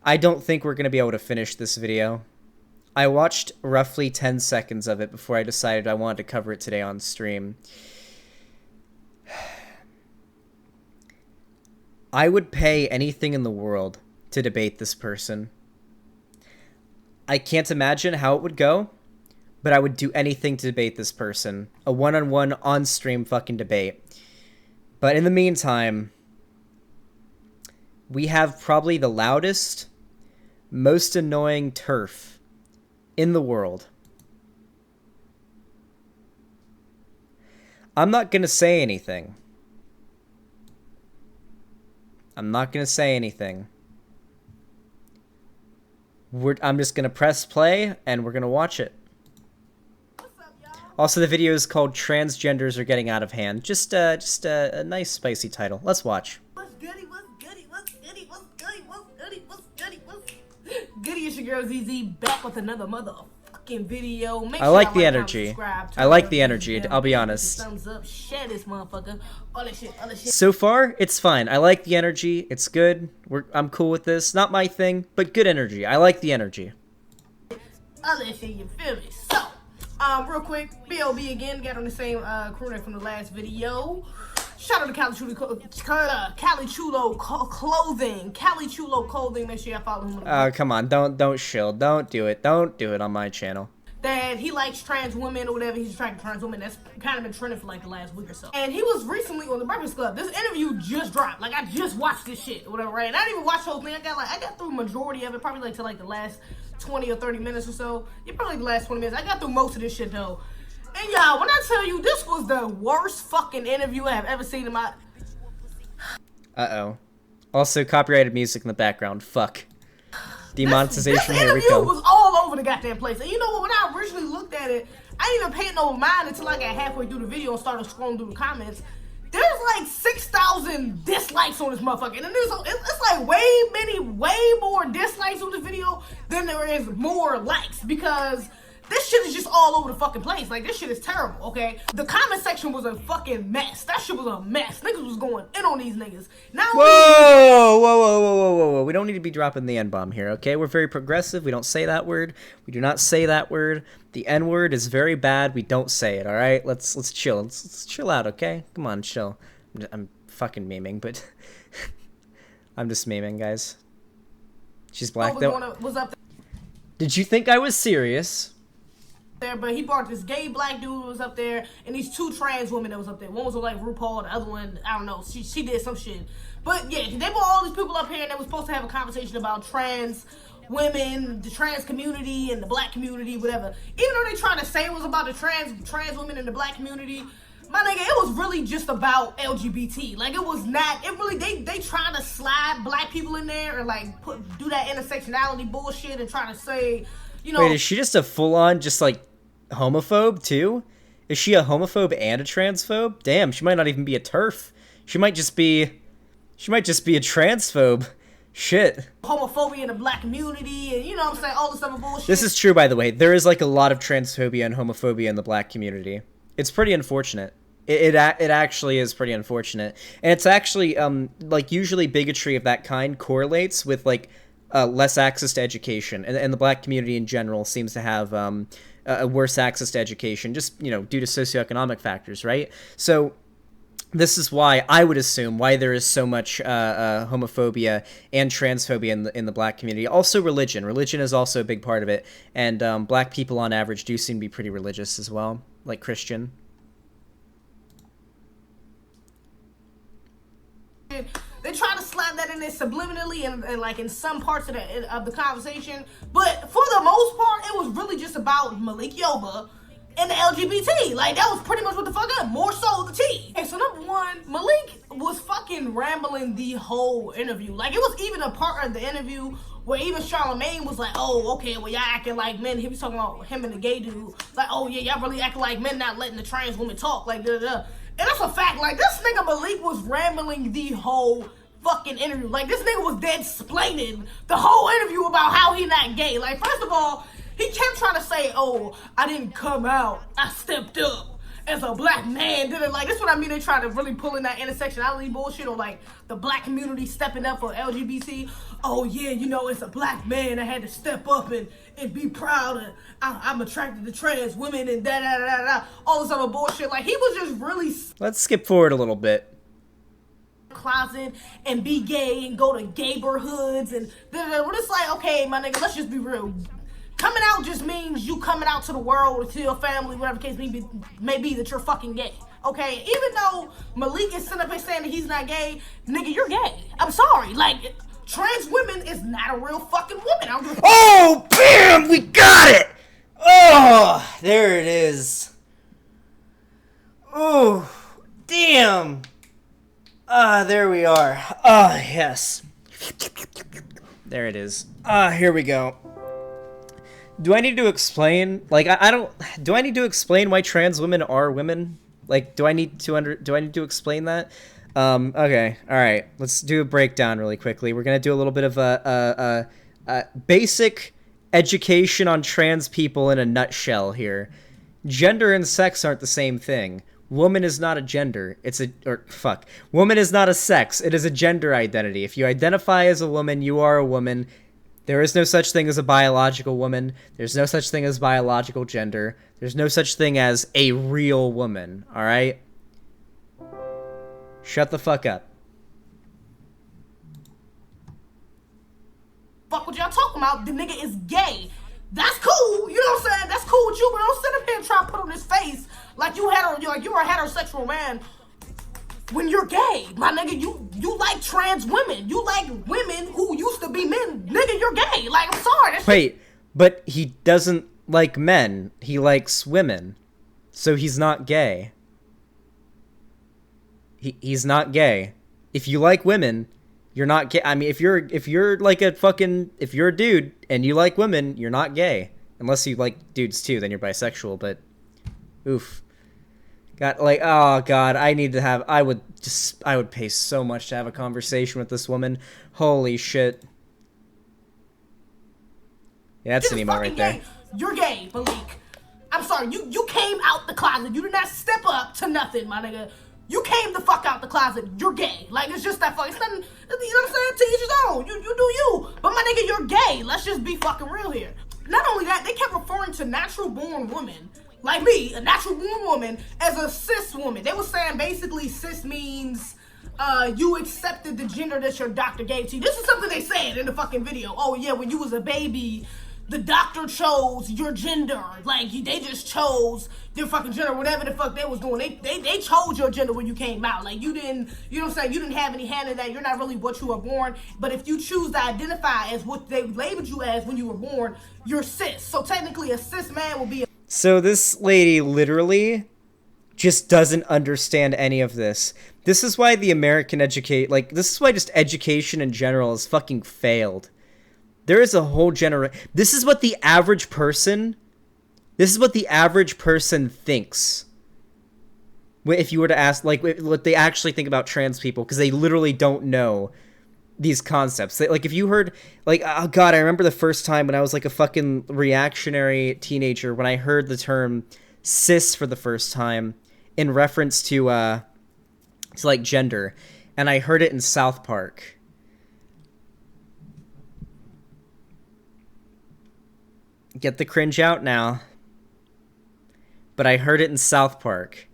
I don't think we're going to be able to finish this video. I watched roughly 10 seconds of it before I decided I wanted to cover it today on stream. I would pay anything in the world to debate this person. I can't imagine how it would go, but I would do anything to debate this person. A one-on-one on-stream fucking debate. But in the meantime, we have probably the loudest, most annoying TERF in the world. I'm not gonna say anything. I'm not gonna say anything. I'm just gonna press play and we're gonna watch it. Also, the video is called "Transgenders Are Getting Out of Hand." Just a nice spicy title. Let's watch. What's goody? What's goody? What's goody? What's goody? What's goody? What's goody? What's goody? It's your girl ZZ back with another motherfucking video. Make I sure like y'all the energy. I like the energy. I'll be honest. Thumbs up, share this motherfucker. All that shit. All that shit. So far, it's fine. I like the energy. It's good. I'm cool with this. Not my thing, but good energy. I like the energy. All that shit. You feel me? So. Real quick, B.O.B. again, got on the same crew neck from the last video. Shout out to Cali Chulo Clothing. Cali Chulo Clothing, make sure y'all follow him. Oh, come on, don't shill. Don't do it on my channel. That he likes trans women or whatever, he's attracted to trans women. That's kind of been trending for like the last week or so. And he was recently on the Breakfast Club. This interview just dropped. Like, I just watched this shit or whatever, right? And I didn't even watch the whole thing. I got through majority of it, probably like to like the last 20 or 30 minutes or so. Yeah, probably the last 20 minutes. I got through most of this shit though. And y'all, when I tell you this was the worst fucking interview I have ever seen in my... Uh-oh. Also, copyrighted music in the background. Fuck. Demonetization, this here we interview go. was all over the goddamn place. And you know what, when I originally looked at it, I didn't even pay no mind until I got halfway through the video and started scrolling through the comments. There's like 6,000 dislikes on this motherfucker. And it's like way more dislikes on this video than there is more likes, because this shit is just all over the fucking place. Like, this shit is terrible, okay? The comment section was a fucking mess. That shit was a mess. Niggas was going in on these niggas. Now, whoa. We don't need to be dropping the N-bomb here, okay? We're very progressive. We don't say that word. We do not say that word. The N-word is very bad. We don't say it, all right? Let's chill. Let's chill out, okay? Come on, chill. I'm fucking memeing, but I'm just memeing, guys. She's black, though. Was up Did you think I was serious? there, but he brought this gay black dude who was up there, and these two trans women that was up there. One was like RuPaul, the other one, I don't know, she did some shit. But yeah, they brought all these people up here, and they were supposed to have a conversation about trans women, the trans community, and the black community, whatever. Even though they tried to say it was about the trans women and the black community, my nigga, it was really just about LGBT. Like, it was not, it really, they trying to slide black people in there and like do that intersectionality bullshit and try to say, you know. Wait, is she just a full-on, just like, homophobe too? Is she a homophobe and a transphobe? Damn, she might not even be a TERF. She might just be a transphobe. Shit. Homophobia in the black community, and you know what I'm saying, all this other bullshit. This is true, by the way. There is like a lot of transphobia and homophobia in the black community. It's pretty unfortunate. It actually is pretty unfortunate. And it's actually, like, usually bigotry of that kind correlates with, like, less access to education. And the black community in general seems to have a worse access to education, just, you know, due to socioeconomic factors, right? So this is why, I would assume, why there is so much homophobia and transphobia in the black community. Also religion. Religion is also a big part of it. And black people on average do seem to be pretty religious as well, like Christian. They try to slide that in there subliminally and like in some parts of the conversation, but for the most part, it was really just about Malik Yoba and the LGBT. Like, that was pretty much what the fuck up. More so the T. Okay, so number one, Malik was fucking rambling the whole interview. Like, it was even a part of the interview where even Charlamagne was like, oh, okay, well, y'all acting like men. He was talking about him and the gay dude. Like, oh, yeah, y'all really acting like men, not letting the trans woman talk. Like, da-da-da. And that's a fact. Like, this nigga Malik was rambling the whole fucking interview. Like, this nigga was dead splaining the whole interview about how he not gay. Like, first of all, he kept trying to say, oh, I didn't come out. I stepped up. as a black man did it. Like, that's what I mean. They try to really pull in that intersectionality bullshit, or like the black community stepping up for LGBT. Oh yeah, you know, it's a black man that had to step up and be proud, and I'm attracted to trans women and da da da da, all this other bullshit. Like, he was just really. Let's skip forward a little bit. Closet and be gay and go to gayborhoods and we're just like, okay, my nigga, let's just be real. Coming out just means you coming out to the world or to your family, whatever the case may be, that you're fucking gay. Okay, even though Malik is sitting up here saying that he's not gay, nigga, you're gay. I'm sorry, like, trans women is not a real fucking woman. Oh, bam, we got it. Oh, there it is. Oh, damn. There we are. Yes. There it is. Here we go. Do I need to explain? Like, I don't. Do I need to explain why trans women are women? Like, do I need to explain that? Okay. All right. Let's do a breakdown really quickly. We're gonna do a little bit of a basic education on trans people in a nutshell here. Gender and sex aren't the same thing. Woman is not a gender. Woman is not a sex. It is a gender identity. If you identify as a woman, you are a woman. There is no such thing as a biological woman. There's no such thing as biological gender. There's no such thing as a real woman, alright? Shut the fuck up. Fuck what y'all talking about? The nigga is gay. That's cool, you know what I'm saying? That's cool with you, but don't sit up here and try to put on his face like you're a heterosexual man when you're gay. My nigga, you like trans women. You like women who used to be men. Nigga, you're gay. Like, I'm sorry. Wait, but he doesn't like men. He likes women. So he's not gay. He's not gay. If you like women, you're not gay. I mean, if you're a dude and you like women, you're not gay. Unless you like dudes too, then you're bisexual, but oof. God, like, oh god, I would pay so much to have a conversation with this woman. Holy shit. Yeah, that's an emo right there. You're gay, Malik. I'm sorry, you came out the closet. You did not step up to nothing, my nigga. You came the fuck out the closet. You're gay. Like, it's just that fuck. It's nothing, you know what I'm saying? To each his own. You do you. But my nigga, you're gay. Let's just be fucking real here. Not only that, they kept referring to natural born women, like me, a natural born woman, as a cis woman. They were saying basically cis means you accepted the gender that your doctor gave to you. This is something they said in the fucking video. Oh yeah, when you was a baby, the doctor chose your gender. Like, they just chose your fucking gender, whatever the fuck they was doing. They chose your gender when you came out. Like, you didn't, you know what I'm saying? You didn't have any hand in that. You're not really what you were born. But if you choose to identify as what they labeled you as when you were born, you're cis. So technically a cis man will be a... So this lady literally just doesn't understand any of this. This is why the American this is why just education in general has fucking failed. There is a whole this is what the average person thinks. If you were to ask, like, what they actually think about trans people, because they literally don't know these concepts. Like, if you heard, like, oh god, I remember the first time when I was like a fucking reactionary teenager when I heard the term cis for the first time in reference to like gender, and I heard it in South Park. Get the cringe out now. But I heard it in South Park.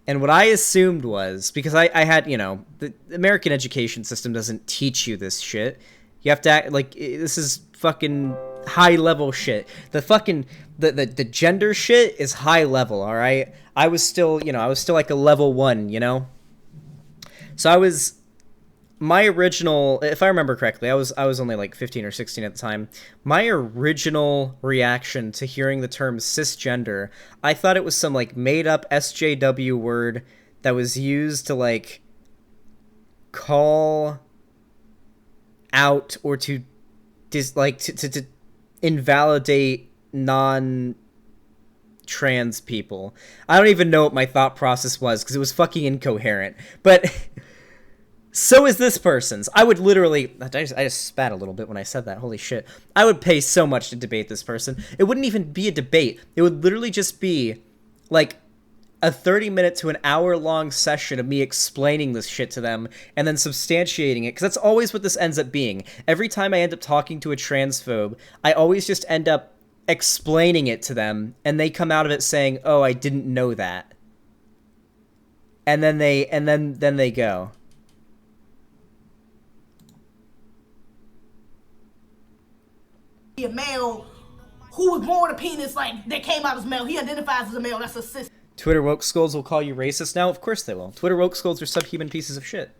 And what I assumed was, because I had, you know, the American education system doesn't teach you this shit. You have to act like, this is fucking high level shit. The fucking, the gender shit is high level, alright? I was still like a level 1, you know? So my original, if I remember correctly, I was only like 15 or 16 at the time. My original reaction to hearing the term cisgender, I thought it was some like made up SJW word that was used to like call out or to to invalidate non-trans people. I don't even know what my thought process was because it was fucking incoherent. But so is this person's. I would literally... I just spat a little bit when I said that. Holy shit. I would pay so much to debate this person. It wouldn't even be a debate. It would literally just be, like, a 30-minute to an hour-long session of me explaining this shit to them and then substantiating it, because that's always what this ends up being. Every time I end up talking to a transphobe, I always just end up explaining it to them, and they come out of it saying, "Oh, I didn't know that." And then they go. A male who was born with a penis, like, that came out as male. He identifies as a male. That's a cis. Twitter woke skulls will call you racist now? Of course they will. Twitter woke skulls are subhuman pieces of shit.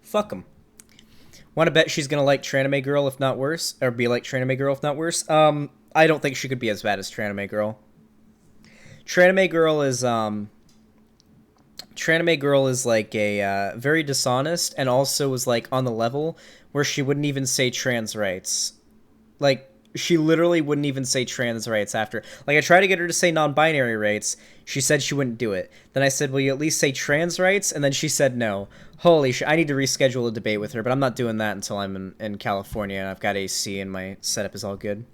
Fuck them. Want to bet she's gonna like Tranime Girl, if not worse? Or be like Tranime Girl, if not worse? I don't think she could be as bad as Tranime Girl. Tranime Girl is like a very dishonest, and also was like on the level where she wouldn't even say trans rights. Like, she literally wouldn't even say trans rights after. Like, I tried to get her to say non-binary rights. She said she wouldn't do it. Then I said, will you at least say trans rights? And then she said no. Holy shit, I need to reschedule a debate with her, but I'm not doing that until I'm in California and I've got AC and my setup is all good.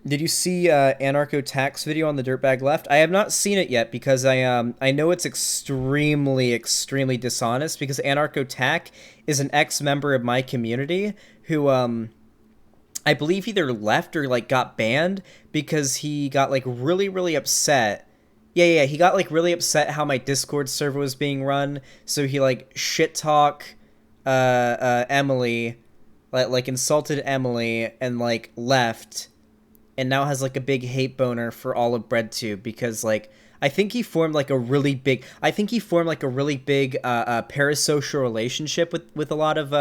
Did you see Anarcho Tack's video on the Dirtbag Left? I have not seen it yet because I know it's extremely dishonest, because Anarcho Tack is an ex-member of my community who I believe either left or like got banned because he got like really upset. Yeah, he got like really upset how my Discord server was being run, so he like shit talk Emily, like insulted Emily and like left. And now has like a big hate boner for all of Breadtube because like I think he formed like a really big parasocial relationship with a lot of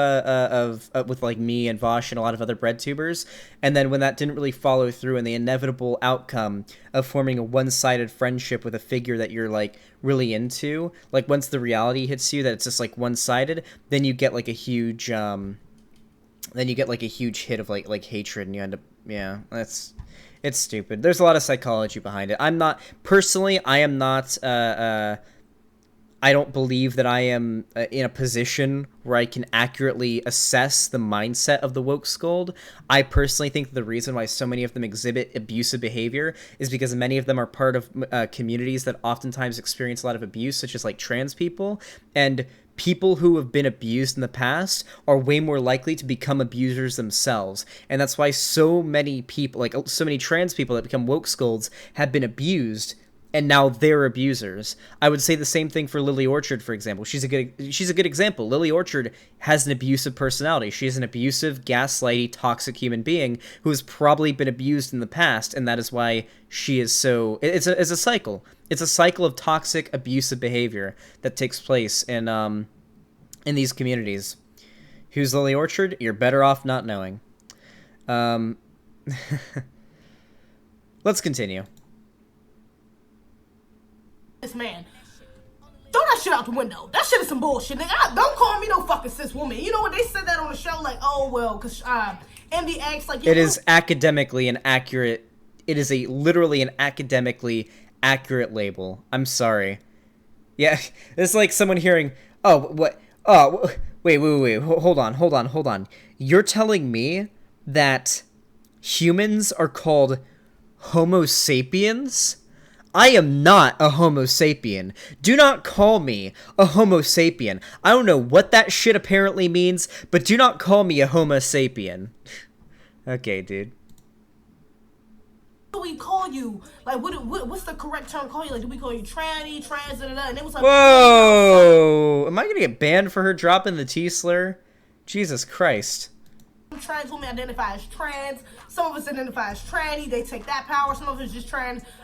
with like me and Vosh and a lot of other Breadtubers, and then when that didn't really follow through and the inevitable outcome of forming a one-sided friendship with a figure that you're like really into, like once the reality hits you that it's just like one-sided, then you get like a huge hit of like hatred, and you end up, yeah, it's stupid. There's a lot of psychology behind it. I am not, I don't believe that I am in a position where I can accurately assess the mindset of the woke scold. I personally think that the reason why so many of them exhibit abusive behavior is because many of them are part of communities that oftentimes experience a lot of abuse, such as like trans people, and people who have been abused in the past are way more likely to become abusers themselves. And that's why so many people, like so many trans people that become woke scolds, have been abused and now they're abusers. I would say the same thing for Lily Orchard, for example. She's a good example. Lily Orchard has an abusive personality. She's an abusive, gaslighty, toxic human being who has probably been abused in the past, and that is why she is so... It's a cycle. It's a cycle of toxic, abusive behavior that takes place in these communities. Who's Lily Orchard? You're better off not knowing. Let's continue. This man, throw that shit out the window. That shit is some bullshit, nigga. Don't call me no fucking cis woman. You know what, they said that on the show, like, oh well, because MDX, like, it is academically an accurate. It is literally an academically accurate label. I'm sorry. Yeah, it's like someone hearing, oh, what? Oh, wait, hold on. You're telling me that humans are called Homo sapiens? I am not a Homo sapien. Do not call me a Homo sapien. I don't know what that shit apparently means, but do not call me a Homo sapien. Okay, dude. What do we call you? Like, what's the correct term to call you? Like, do we call you tranny, trans, and it was like... Whoa! Am I gonna get banned for her dropping the T-slur? Jesus Christ. Trans women identify as trans. Some of us identify as tranny. They take that power. Some of us just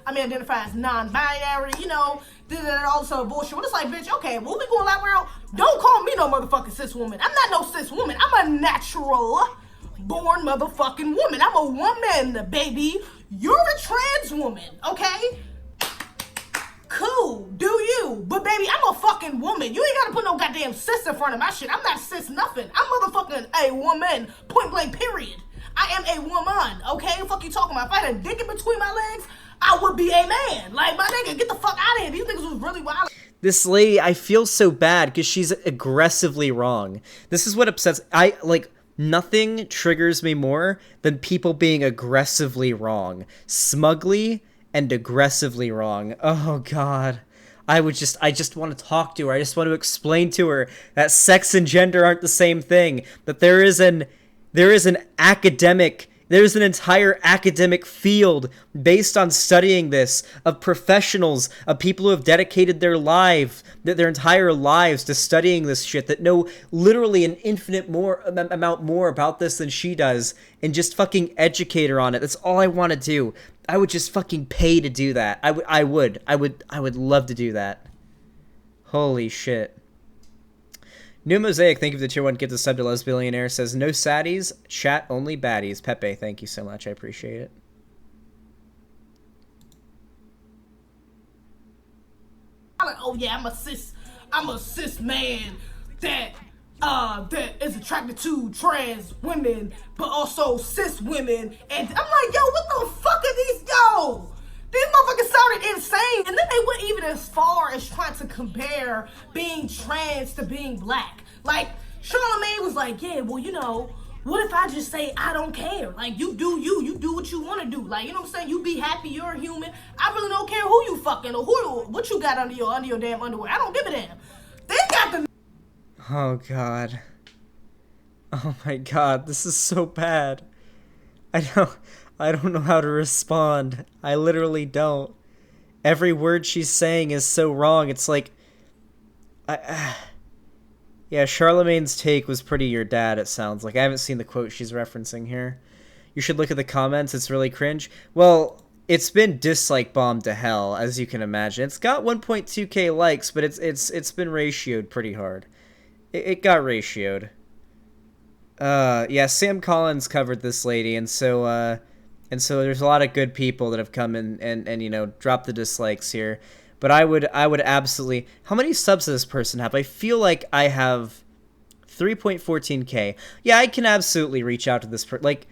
identify as non-binary. You know, all this other bullshit. Well, it's like, bitch, okay, well, we going that route. Don't call me no motherfucking cis woman. I'm not no cis woman. I'm a natural born motherfucking woman. I'm a woman, baby. You're a trans woman, okay? Cool, do you? But baby, I'm a fucking woman. You ain't gotta put no goddamn cis in front of my shit. I'm not cis nothing. I'm motherfucking a woman. Point blank, period. I am a woman, okay? Fuck you talking about? If I had a dick in between my legs, I would be a man. Like, my nigga, get the fuck out of here. These niggas was really wild. This lady, I feel so bad because she's aggressively wrong. This is what upsets... Nothing triggers me more than people being aggressively wrong. Smugly and aggressively wrong. Oh, God. I just want to talk to her. I just want to explain to her that sex and gender aren't the same thing. That there's an entire academic field based on studying this, of professionals, of people who have dedicated their entire lives to studying this shit, that know literally an infinite amount more about this than she does, and just fucking educate her on it. That's all I want to do. I would just fucking pay to do that. I would love to do that. Holy shit. New Mosaic, thank you for the tier 1 gift, a sub to Lesbillionaire, says, no saddies, chat only baddies. Pepe, thank you so much. I appreciate it. I'm like, oh yeah, I'm a cis man that is attracted to trans women, but also cis women. And I'm like, yo, what the fuck are these, yo? These motherfuckers sounded insane. And then they went even as far as trying to compare being trans to being black. Like, Charlamagne was like, yeah, well, you know, what if I just say I don't care? Like, you do what you want to do. Like, you know what I'm saying? You be happy, you're a human. I really don't care who you fucking or what you got under your damn underwear. I don't give a damn. They got the... Oh, God. Oh, my God. This is so bad. I don't know how to respond. I literally don't. Every word she's saying is so wrong. It's like... Yeah, Charlamagne's take was pretty your dad, it sounds like. I haven't seen the quote she's referencing here. You should look at the comments. It's really cringe. Well, it's been dislike bombed to hell, as you can imagine. It's got 1.2k likes, but it's been ratioed pretty hard. It got ratioed. Yeah, Sam Collins covered this lady, and so there's a lot of good people that have come in and you know, dropped the dislikes here. But I would absolutely... How many subs does this person have? I feel like I have 3.14k. Yeah, I can absolutely reach out to this person. Like,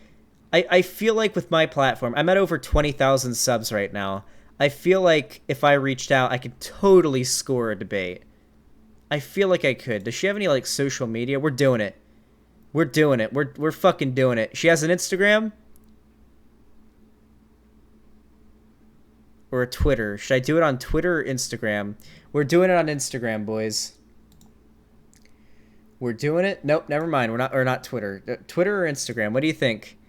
I feel like with my platform, I'm at over 20,000 subs right now. I feel like if I reached out, I could totally score a debate. I feel like I could. Does she have any, like, social media? We're doing it. We're doing it. We're fucking doing it. She has an Instagram? Or a Twitter. Should I do it on Twitter or Instagram? We're doing it on Instagram, boys. We're doing it? Nope, never mind. We're not, or not Twitter. Twitter or Instagram? What do you think?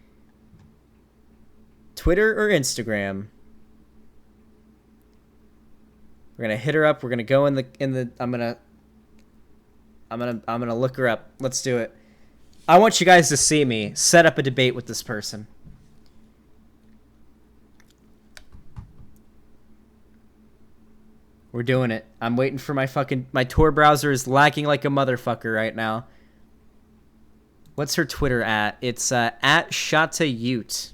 Twitter or Instagram? We're gonna hit her up. We're gonna go in the I'm gonna look her up. Let's do it. I want you guys to see me set up a debate with this person. We're doing it. I'm waiting for my Tor browser is lagging like a motherfucker right now. What's her Twitter at? It's at ShataYute.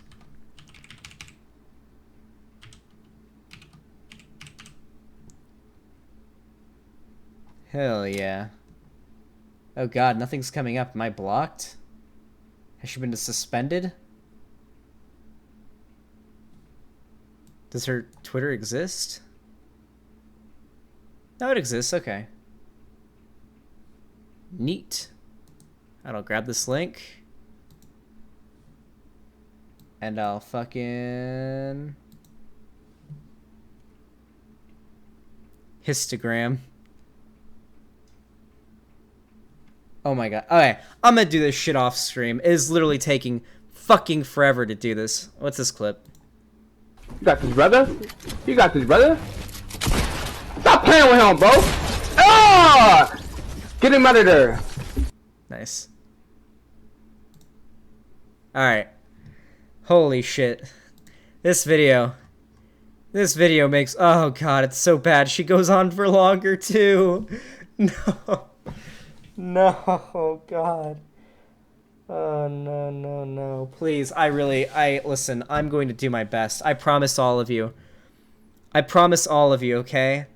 Hell yeah. Oh god, nothing's coming up. Am I blocked? Has she been suspended? Does her Twitter exist? No, it exists. Okay. Neat. I'll grab this link. And I'll fucking... histogram. Oh my god. Okay, I'm gonna do this shit off stream. It is literally taking fucking forever to do this. What's this clip? You got this, brother? You got this, brother? Stop playing with him, bro! Ah! Get him out of there. Nice. Alright. Holy shit. This video makes... Oh god, it's so bad. She goes on for longer, too. No. No, god. Oh, no, no, no. Please, listen, I'm going to do my best. I promise all of you. I promise all of you, okay?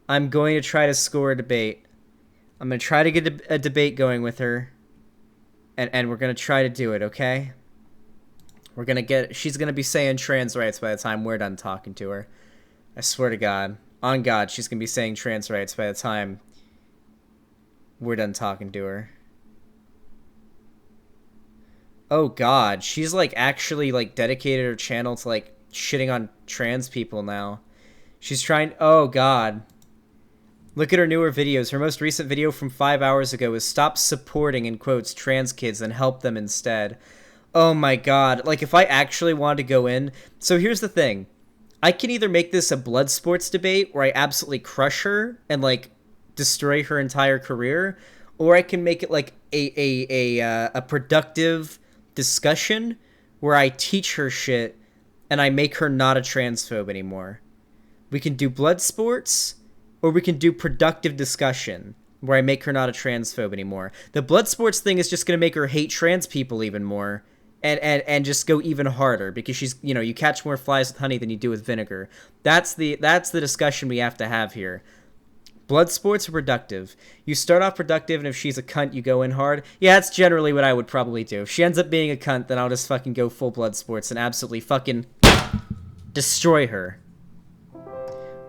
I'm going to try to score a debate. I'm going to try to get a debate going with her. And we're going to try to do it, okay? She's going to be saying trans rights by the time we're done talking to her. I swear to God. On God, she's going to be saying trans rights by the time we're done talking to her. Oh god, she's like actually like dedicated her channel to like shitting on trans people now. She's trying. Oh god. Look at her newer videos. Her most recent video from 5 hours ago is stop supporting, in quotes, trans kids and help them instead. Oh my god. Like, if I actually wanted to go in... So here's the thing. I can either make this a blood sports debate where I absolutely crush her and, like, destroy her entire career, or I can make it, like, a productive discussion where I teach her shit and I make her not a transphobe anymore. We can do blood sports... Or we can do productive discussion, where I make her not a transphobe anymore. The blood sports thing is just going to make her hate trans people even more, and just go even harder, because she's, you know, you catch more flies with honey than you do with vinegar. That's the discussion we have to have here. Blood sports are productive. You start off productive, and if she's a cunt, you go in hard. Yeah, that's generally what I would probably do. If she ends up being a cunt, then I'll just fucking go full blood sports and absolutely fucking destroy her.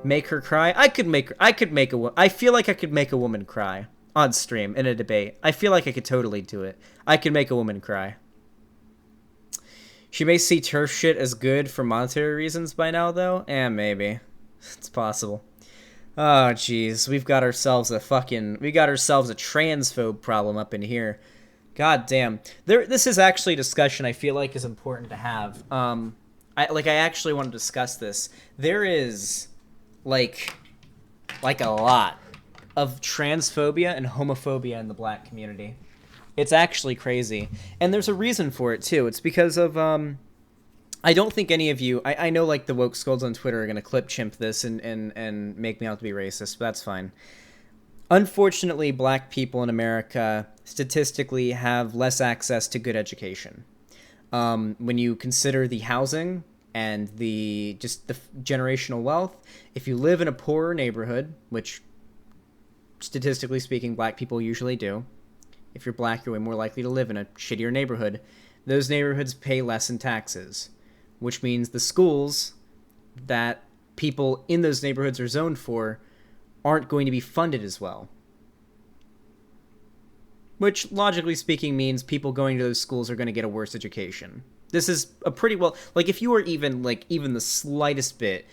Make her cry? I feel like I could make a woman cry on stream in a debate. I feel like I could totally do it. I could make a woman cry. She may see turf shit as good for monetary reasons by now, though. Maybe. It's possible. Oh, jeez. We got ourselves a transphobe problem up in here. God damn. This is actually a discussion I feel like is important to have. I actually want to discuss this. There is... like a lot of transphobia and homophobia in the black community. It's actually crazy. And there's a reason for it, too. It's because of, I don't think any of you, I know, like, the woke scolds on Twitter are going to clip chimp this and make me out to be racist, but that's fine. Unfortunately, black people in America statistically have less access to good education. When you consider the housing... and the generational wealth, if you live in a poorer neighborhood, which statistically speaking black people usually do, if you're black, you're way more likely to live in a shittier neighborhood, those neighborhoods pay less in taxes, which means the schools that people in those neighborhoods are zoned for aren't going to be funded as well. Which, logically speaking, means people going to those schools are going to get a worse education. This is a pretty well, like, if you are even the slightest bit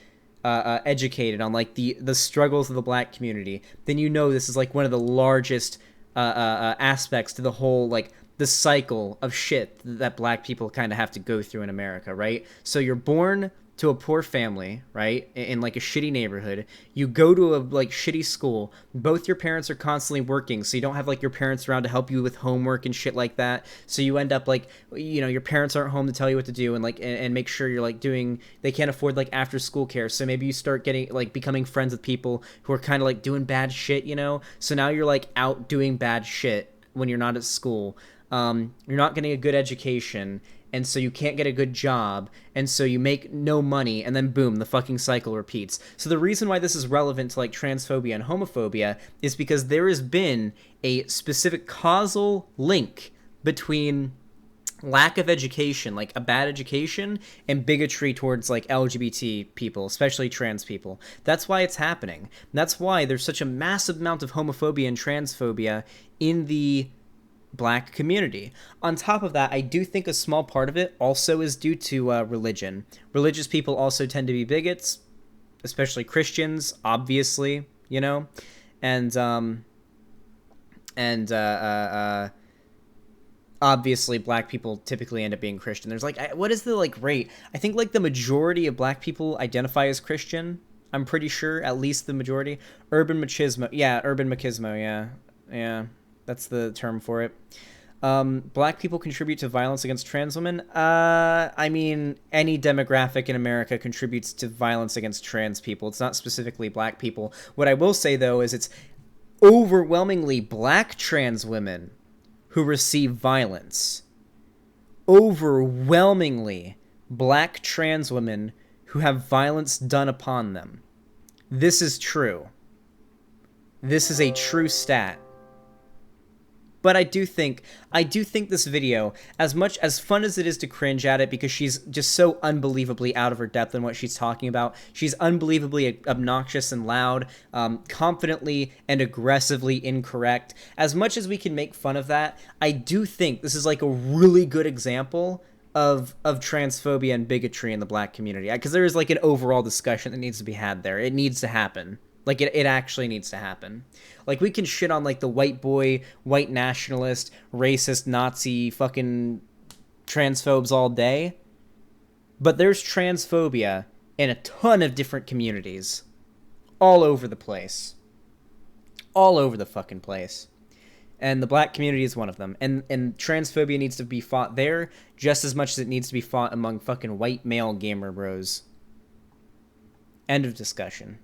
educated on, like, the struggles of the black community, then you know this is, like, one of the largest aspects to the whole, like, the cycle of shit that black people kind of have to go through in America, right? So you're born to a poor family, right, in like a shitty neighborhood. You go to a like shitty school. Both your parents are constantly working, so you don't have like your parents around to help you with homework and shit like that. So you end up like, you know, your parents aren't home to tell you what to do and like and make sure you're like doing. They can't afford like after school care, so maybe you start getting like becoming friends with people who are kind of like doing bad shit, you know. So now you're like out doing bad shit when you're not at school. You're not getting a good education, and so you can't get a good job, and so you make no money, and then boom, the fucking cycle repeats. So the reason why this is relevant to like transphobia and homophobia is because there has been a specific causal link between lack of education, like a bad education, and bigotry towards like LGBT people, especially trans people. That's why it's happening. That's why there's such a massive amount of homophobia and transphobia in the black community. On top of that, I do think a small part of it also is due to religion. Religious people also tend to be bigots, especially Christians, obviously, you know, and obviously black people typically end up being Christian. There's like, what is the like rate? I think like the majority of black people identify as Christian. I'm pretty sure, at least the majority. Urban machismo, yeah. That's the term for it. Black people contribute to violence against trans women. I mean, any demographic in America contributes to violence against trans people. It's not specifically black people. What I will say, though, is it's overwhelmingly black trans women who receive violence. Overwhelmingly black trans women who have violence done upon them. This is true. This is a true stat. But I do think this video, as much as fun as it is to cringe at it because she's just so unbelievably out of her depth in what she's talking about, she's unbelievably obnoxious and loud, confidently and aggressively incorrect. As much as we can make fun of that, I do think this is like a really good example of transphobia and bigotry in the black community, because there is like an overall discussion that needs to be had there. It needs to happen. Like, it actually needs to happen. Like, we can shit on, like, the white boy, white nationalist, racist, Nazi, fucking transphobes all day. But there's transphobia in a ton of different communities. All over the place. All over the fucking place. And the black community is one of them. And transphobia needs to be fought there just as much as it needs to be fought among fucking white male gamer bros. End of discussion.